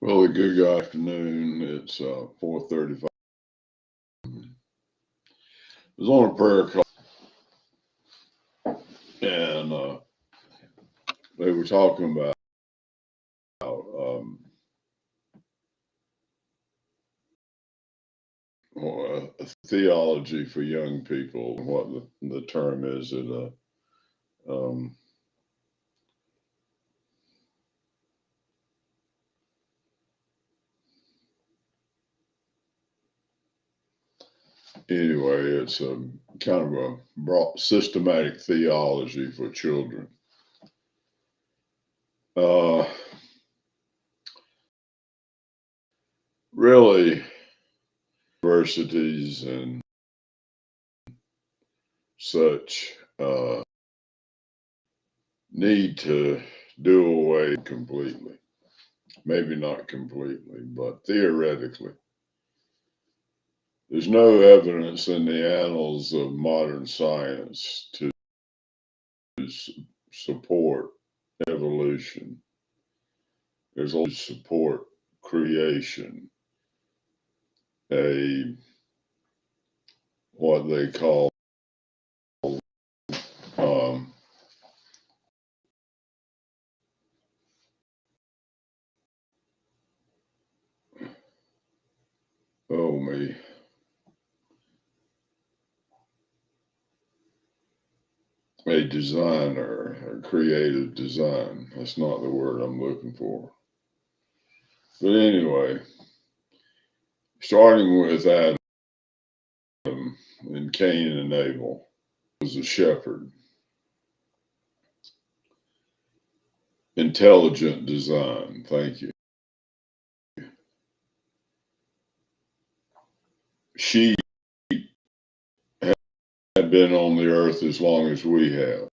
Well, a good afternoon. It's 4:35. I was on a prayer call, and they were talking about um, a theology for young people. What the term is? Um, anyway, it's a kind of a broad, systematic theology for children. Uh, Really, universities and such need to do away completely. Maybe not completely, but theoretically. There's no evidence in the annals of modern science to support evolution. There's only support creation, a what they call um, oh me, a designer, a creative design. That's not the word I'm looking for. But anyway, starting with Adam and Cain and Abel was a shepherd. Intelligent design. Thank you. Sheep have been on the earth as long as we have,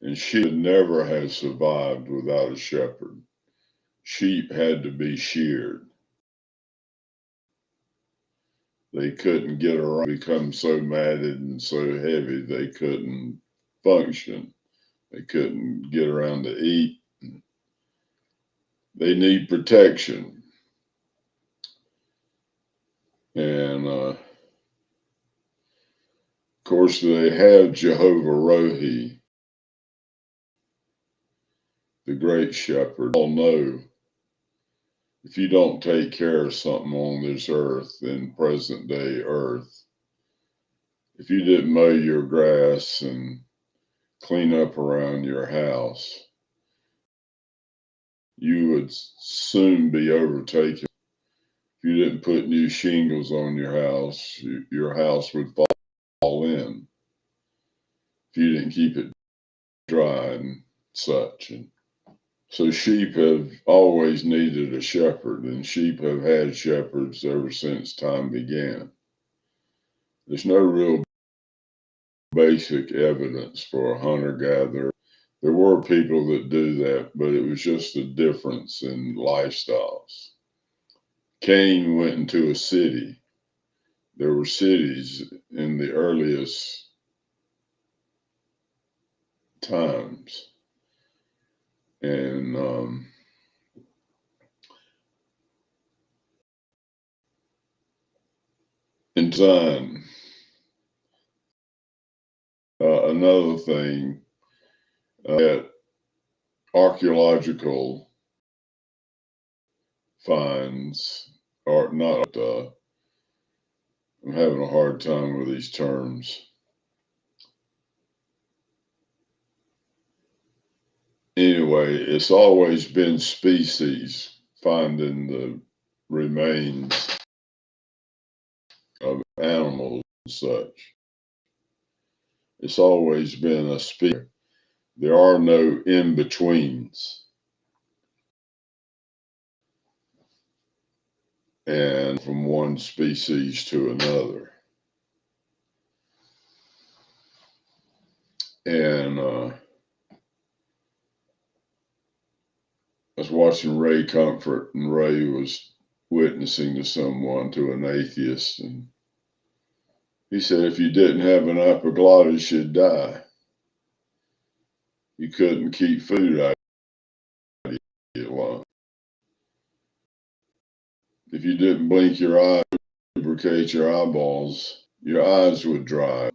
and sheep would never have survived without a shepherd. Sheep had to be sheared. They couldn't get around, become so matted and so heavy they couldn't function. They couldn't get around to eat. They need protection. And of course, they have Jehovah Rohi, the great shepherd. All know if you don't take care of something on this earth, in present day earth, if you didn't mow your grass and clean up around your house, you would soon be overtaken. If you didn't put new shingles on your house would fall in. If you didn't keep it dry and such. And so sheep have always needed a shepherd, and sheep have had shepherds ever since time began. There's no real basic evidence for a hunter-gatherer. There were people that do that, but it was just a difference in lifestyles. Cain went into a city. There were cities in the earliest times. And in design, another thing that archaeological finds are not, I'm having a hard time with these terms. Anyway, it's always been species finding the remains of animals and such. It's always been a species. There are no in-betweens. And from one species to another. And I was watching Ray Comfort, and Ray was witnessing to an atheist, and he said if you didn't have an epiglottis, you'd die. You couldn't keep food out of your lungs. If you didn't blink your eyes, lubricate your eyeballs, your eyes would dry.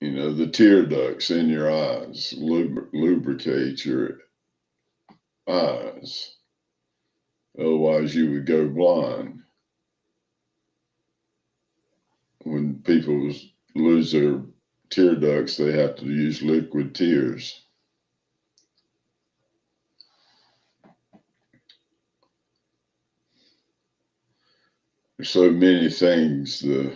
You know, the tear ducts in your eyes lubricate your eyes. Otherwise, you would go blind. When people lose their tear ducts, they have to use liquid tears. There's so many things. The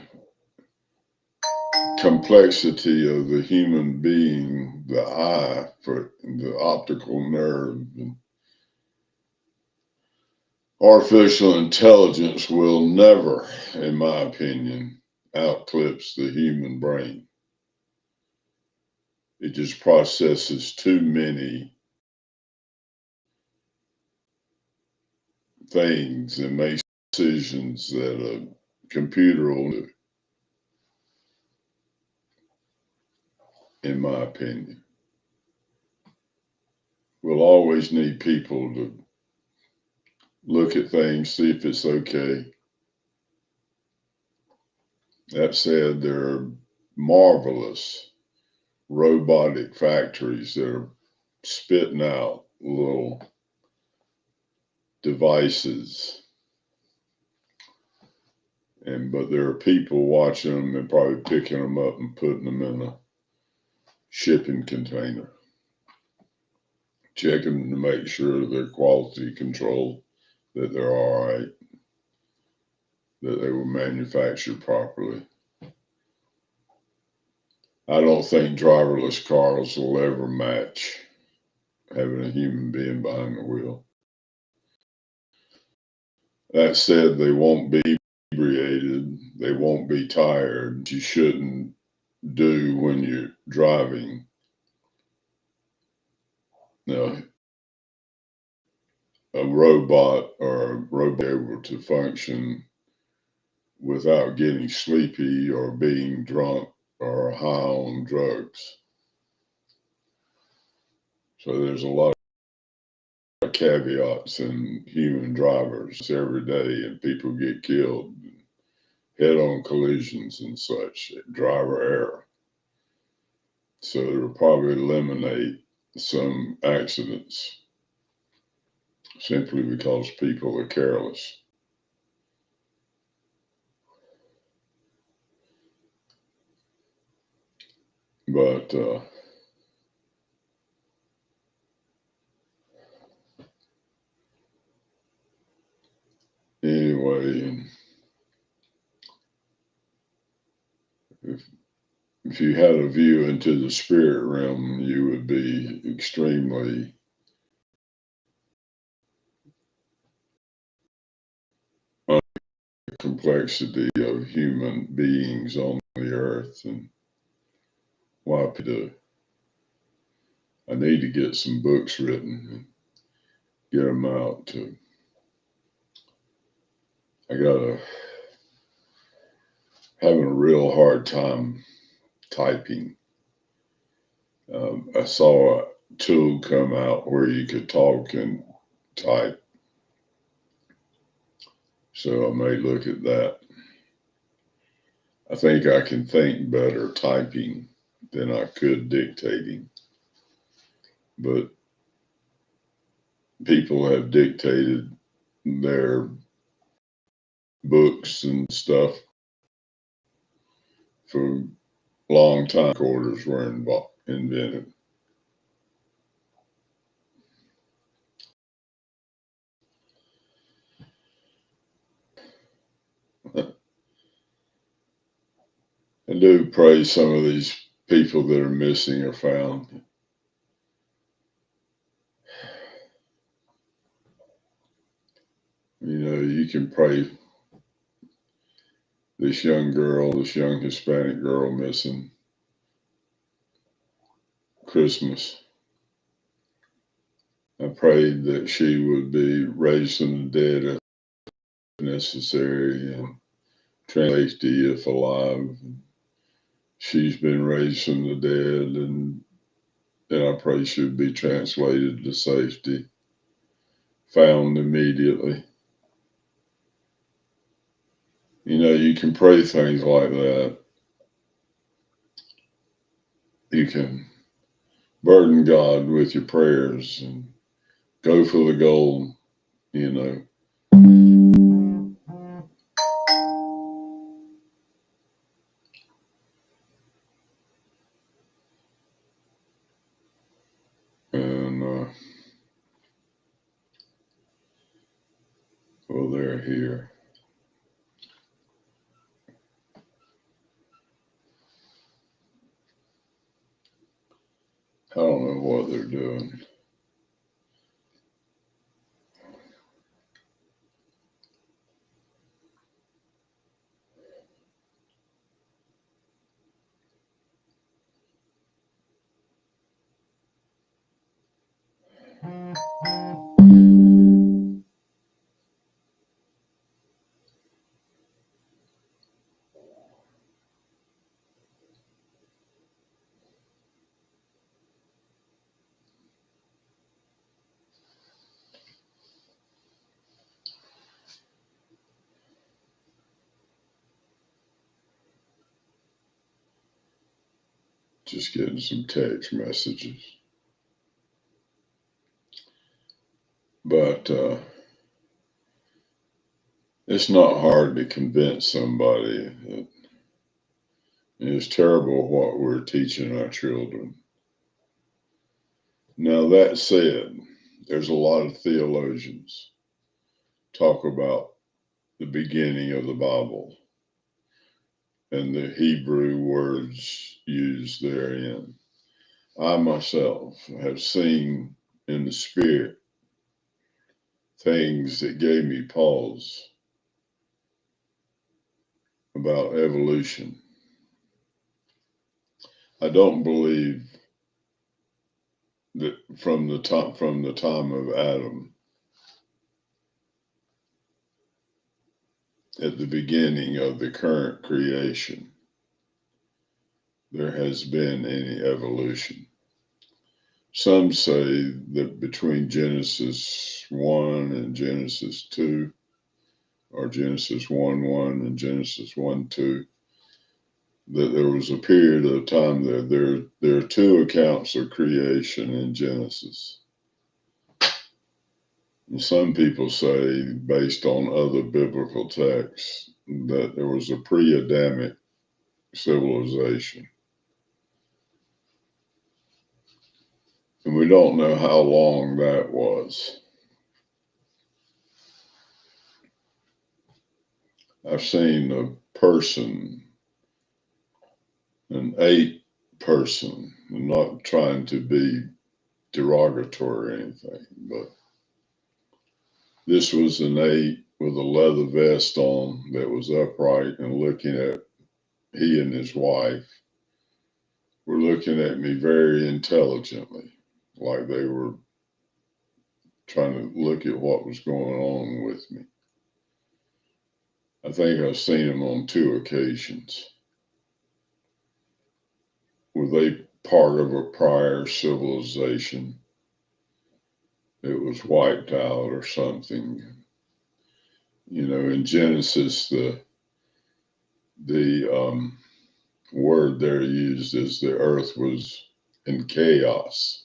complexity of the human being, the eye, for the optical nerve, and artificial intelligence will never, in my opinion, eclipse the human brain. It just processes too many things and makes decisions that a computer will do, in my opinion. We'll always need people to look at things, see if it's okay. That said, there are marvelous robotic factories that are spitting out little devices, but there are people watching them and probably picking them up and putting them in a shipping container, checking to make sure they're quality control, that they're all right, that they were manufactured properly. I don't think driverless cars will ever match having a human being behind the wheel. That said, they won't be inebriated, they won't be tired. You shouldn't do when you're driving. Now, a robot able to function without getting sleepy or being drunk or high on drugs. So there's a lot of caveats in human drivers every day, and people get killed, head-on collisions and such, driver error. So it'll probably eliminate some accidents simply because people are careless. But anyway, if you had a view into the spirit realm, you would be extremely complexity of human beings on the earth and why people. I need to get some books written and get them out to. Having a real hard time typing. I saw a tool come out where you could talk and type. So I may look at that. I think I can think better typing than I could dictating. But people have dictated their books and stuff for a long time. Recorders were invented. I do pray some of these people that are missing are found. You know, you can pray this young Hispanic girl missing Christmas. I prayed that she would be raised from the dead if necessary and safety if alive. She's been raised from the dead, and I pray she would be translated to safety found immediately. You can pray things like that. You can burden God with your prayers and go for the goal, you know. And, well, they're here. I don't know what they're doing. Just getting some text messages. But it's not hard to convince somebody that it's terrible what we're teaching our children. Now, that said, there's a lot of theologians talk about the beginning of the Bible and the Hebrew words used therein. I myself have seen in the spirit things that gave me pause about evolution. I don't believe that from the time of Adam, at the beginning of the current creation, there has been any evolution. Some say that between Genesis 1 and Genesis 2, or Genesis 1:1 and Genesis 1:2, that there was a period of time there are two accounts of creation in Genesis. And some people say, based on other biblical texts, that there was a pre-Adamic civilization. And we don't know how long that was. I've seen a person, an 8 person, I'm not trying to be derogatory or anything, but this was an 8 with a leather vest on that was upright and looking at, he and his wife were looking at me very intelligently, like they were trying to look at what was going on with me. I think I've seen them on 2 occasions. Were they part of a prior civilization? It was wiped out or something. In Genesis, the word there used is the earth was in chaos.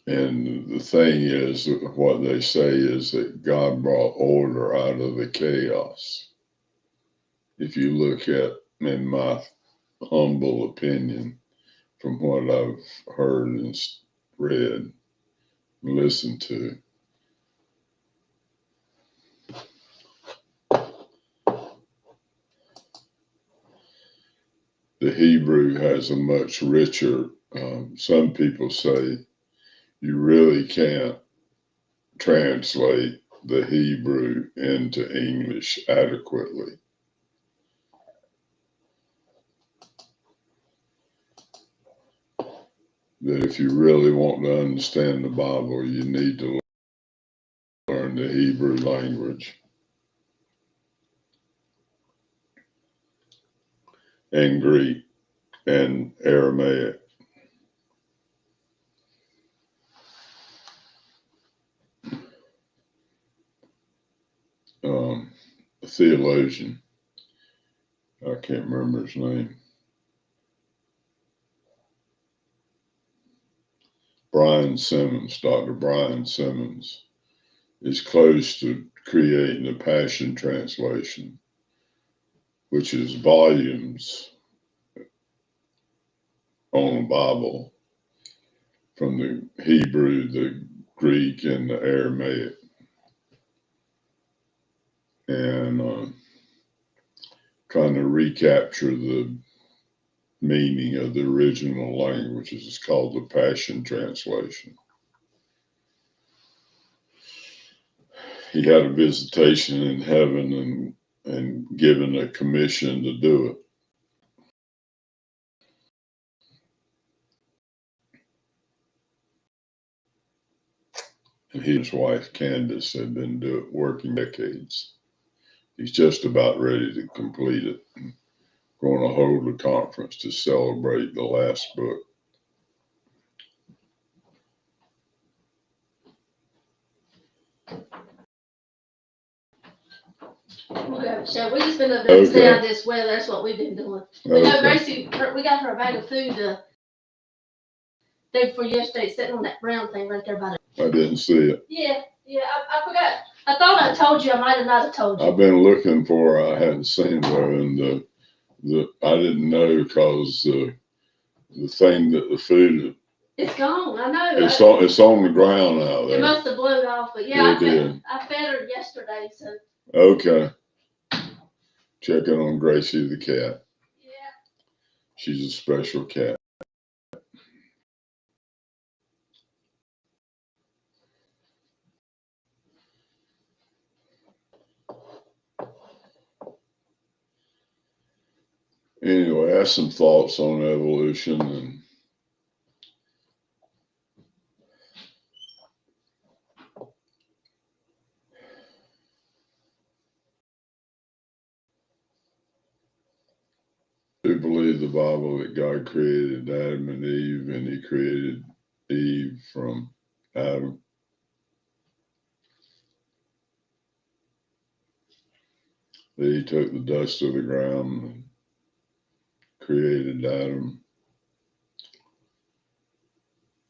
And the thing is, what they say is that God brought order out of the chaos. If you look at, in my humble opinion, from what I've heard and read, listened to, the Hebrew has a much richer, some people say you really can't translate the Hebrew into English adequately. That if you really want to understand the Bible, you need to learn the Hebrew language. And Greek. and Aramaic. A theologian, I can't remember his name. Brian Simmons, Dr. Brian Simmons, is close to creating a Passion Translation, which is volumes on a Bible from the Hebrew, the Greek, and the Aramaic. And trying to recapture the meaning of the original language. It's called the Passion Translation. He had a visitation in heaven and given a commission to do it. And he and his wife Candace had been working decades. He's just about ready to complete it. Going to hold a conference to celebrate the last book. Okay, so we just been up there to stay out of this weather. That's what we've been doing. We know Gracie, we got her a bag of food day before yesterday, sitting on that brown thing right there by the. I didn't see it. Yeah, I forgot. I thought I told you. I might have not have told you. I've been looking for her. I hadn't seen her, and I didn't know because the thing that the food. It's gone. I know. It's on the ground out there. It must have blown off, but yeah, I fed her yesterday, so. Okay. Checking on Gracie the cat. Yeah. She's a special cat. Anyway, I have some thoughts on evolution and I believe the Bible that God created Adam and Eve, and he created Eve from Adam. That he took the dust of the ground and created Adam.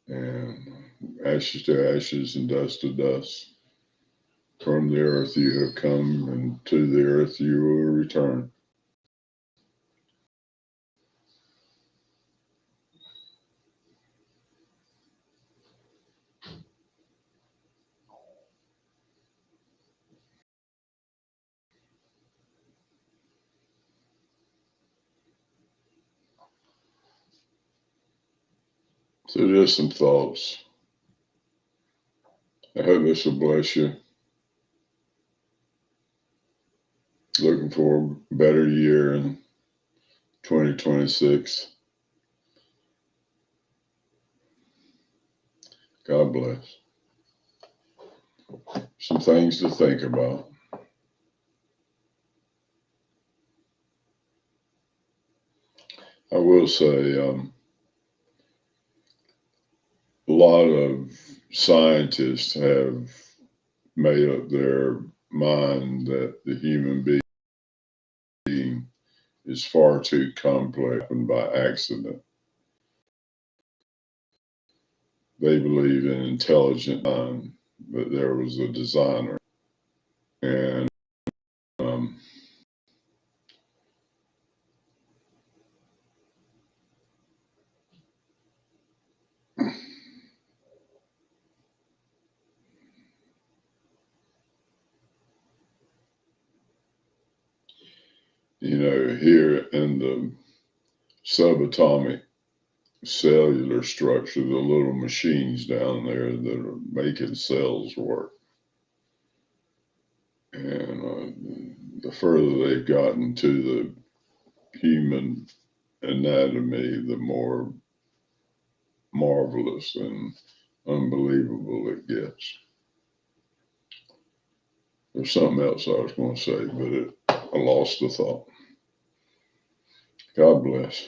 And ashes to ashes and dust to dust. From the earth you have come, and to the earth you will return. So just some thoughts. I hope this will bless you. Looking for a better year in 2026. God bless. Some things to think about. I will say a lot of scientists have made up their mind that the human being is far too complex and by accident. They believe in intelligent mind, that there was a designer. And you know, here in the subatomic cellular structure, the little machines down there that are making cells work. And the further they've gotten to the human anatomy, the more marvelous and unbelievable it gets. There's something else I was going to say, but I lost the thought. God bless.